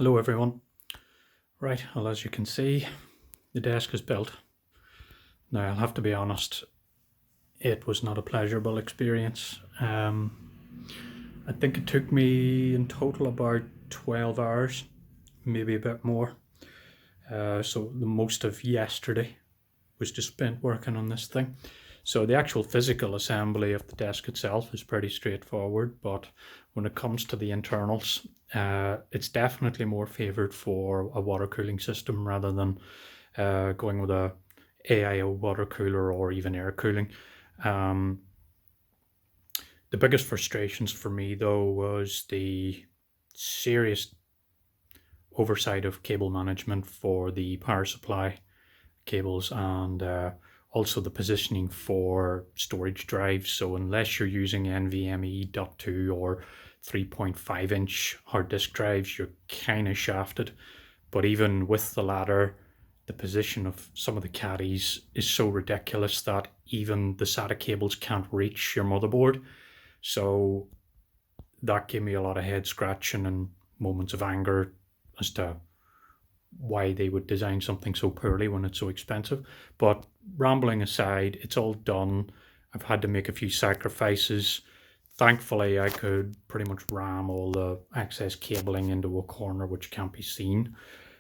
Hello everyone. Right, well, as you can see, the desk is built. Now I'll have to be honest, it was not a pleasurable experience. I think it took me in total about 12 hours, maybe a bit more. So the most of yesterday was just spent working on this thing. So the actual physical assembly of the desk itself is pretty straightforward, but when it comes to the internals, it's definitely more favored for a water cooling system rather than going with a AIO water cooler or even air cooling. The biggest frustrations for me though was the serious oversight of cable management for the power supply cables and also the positioning for storage drives. So unless you're using NVMe .2 or 3.5 inch hard disk drives, you're kind of shafted. But even with the latter, the position of some of the caddies is so ridiculous that even the SATA cables can't reach your motherboard. So that gave me a lot of head scratching and moments of anger as to why they would design something so poorly when it's so expensive. But rambling aside, it's all done. I've had to make a few sacrifices. Thankfully, I could pretty much ram all the excess cabling into a corner which can't be seen.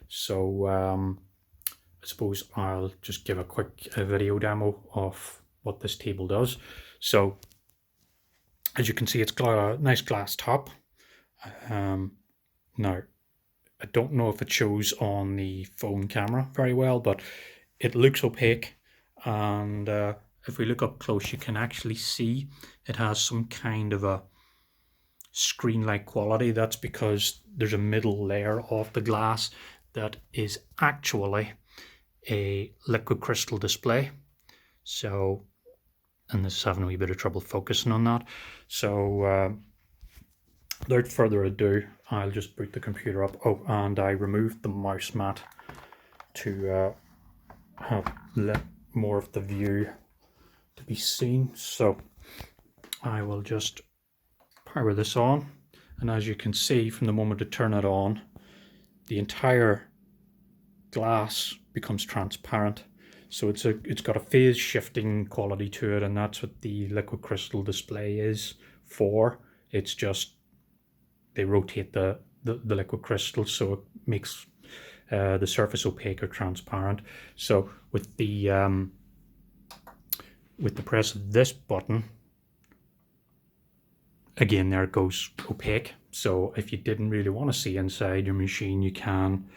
So I suppose I'll just give a quick video demo of what this table does. So as you can see, it's got a nice glass top. Now, I don't know if it shows on the phone camera very well, but it looks opaque. And if we look up close, you can actually see it has some kind of a screen-like quality. That's because there's a middle layer of the glass that is actually a liquid crystal display. So, and this is having a wee bit of trouble focusing on that. So without further ado, I'll just boot the computer up. Oh, and I removed the mouse mat to have more of the view to be seen. So I will just power this on, and as you can see, from the moment I turn it on, the entire glass becomes transparent. So it's got a phase shifting quality to it, and that's what the liquid crystal display is for. It's just they rotate the liquid crystal so it makes the surface opaque or transparent. So with the press of this button, again, there it goes opaque. So if you didn't really want to see inside your machine, you can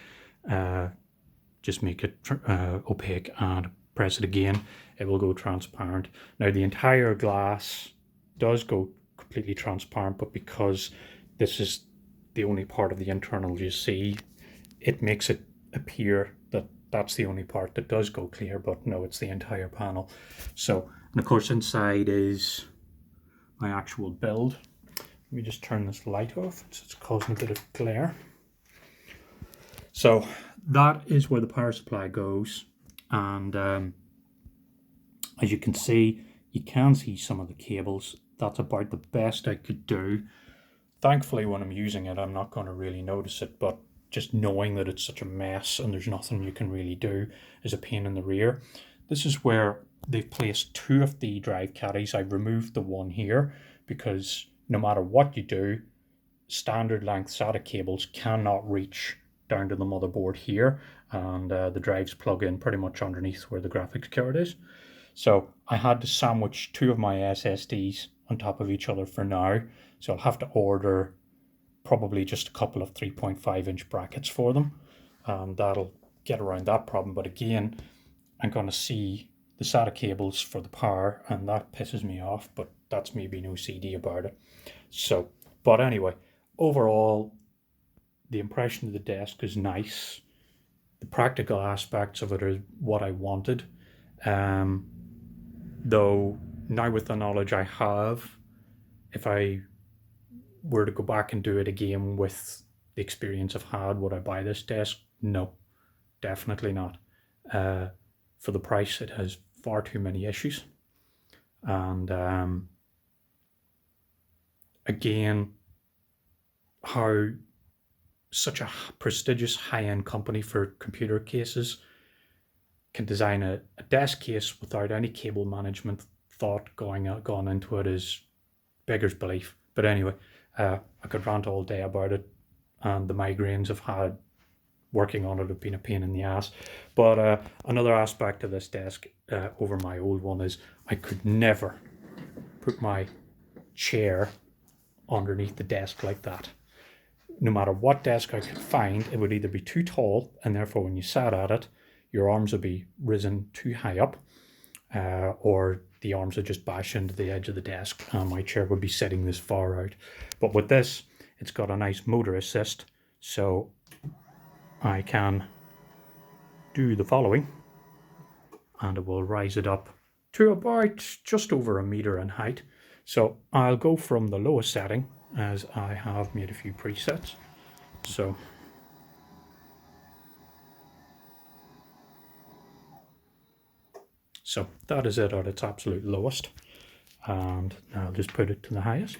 just make it opaque and press it again, it will go transparent. Now the entire glass does go completely transparent, but because this is the only part of the internal you see, it makes it appear that that's the only part that does go clear, but no, it's the entire panel. So, and of course inside is my actual build. Let me just turn this light off, it's causing a bit of glare. So that is where the power supply goes, and as you can see, you can see some of the cables. That's about the best I could do. Thankfully, when I'm using it, I'm not going to really notice it, but just knowing that it's such a mess and there's nothing you can really do is a pain in the rear. This is where they've placed two of the drive caddies. I've removed the one here because no matter what you do, standard length SATA cables cannot reach down to the motherboard here, and the drives plug in pretty much underneath where the graphics card is. So I had to sandwich two of my SSDs on top of each other for now. So I'll have to order probably just a couple of 3.5 inch brackets for them, and that'll get around that problem. But again, I'm going to see the SATA cables for the power, and that pisses me off, but that's me being OCD about it. So, but anyway, overall, the impression of the desk is nice. The practical aspects of it are what I wanted. Though now with the knowledge I have, if I were to go back and do it again with the experience I've had, would I buy this desk? No, definitely not. For the price, it has far too many issues. And again, how such a prestigious high-end company for computer cases can design a desk case without any cable management thought gone into it is beggars belief. But anyway, I could rant all day about it, and the migraines I've had working on it have been a pain in the ass. But another aspect of this desk over my old one is I could never put my chair underneath the desk like that. No matter what desk I could find, it would either be too tall, and therefore when you sat at it, your arms would be risen too high up, or the arms would just bash into the edge of the desk and my chair would be sitting this far out. But with this, it's got a nice motor assist, so I can do the following, and it will rise it up to about just over 1 meter in height. So I'll go from the lowest setting, as I have made a few presets. So that is it at its absolute lowest, and now I'll just put it to the highest.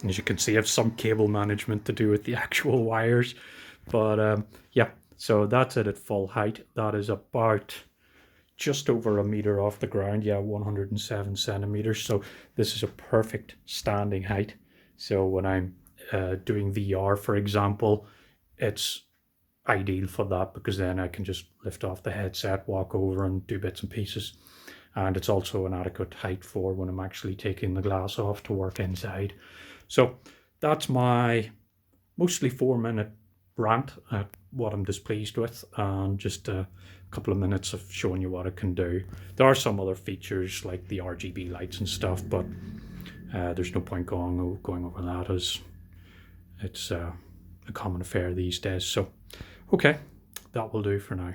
As you can see, I have some cable management to do with the actual wires, but yeah, so that's it at full height. That is about just over 1 meter off the ground, yeah, 107 centimeters. So this is a perfect standing height. So when I'm doing VR, for example, it's ideal for that, because then I can just lift off the headset, walk over and do bits and pieces. And it's also an adequate height for when I'm actually taking the glass off to work inside. So that's my mostly 4-minute rant at what I'm displeased with, and just a couple of minutes of showing you what it can do. There are some other features like the RGB lights and stuff, but there's no point going over that, as it's a common affair these days. So okay, that will do for now.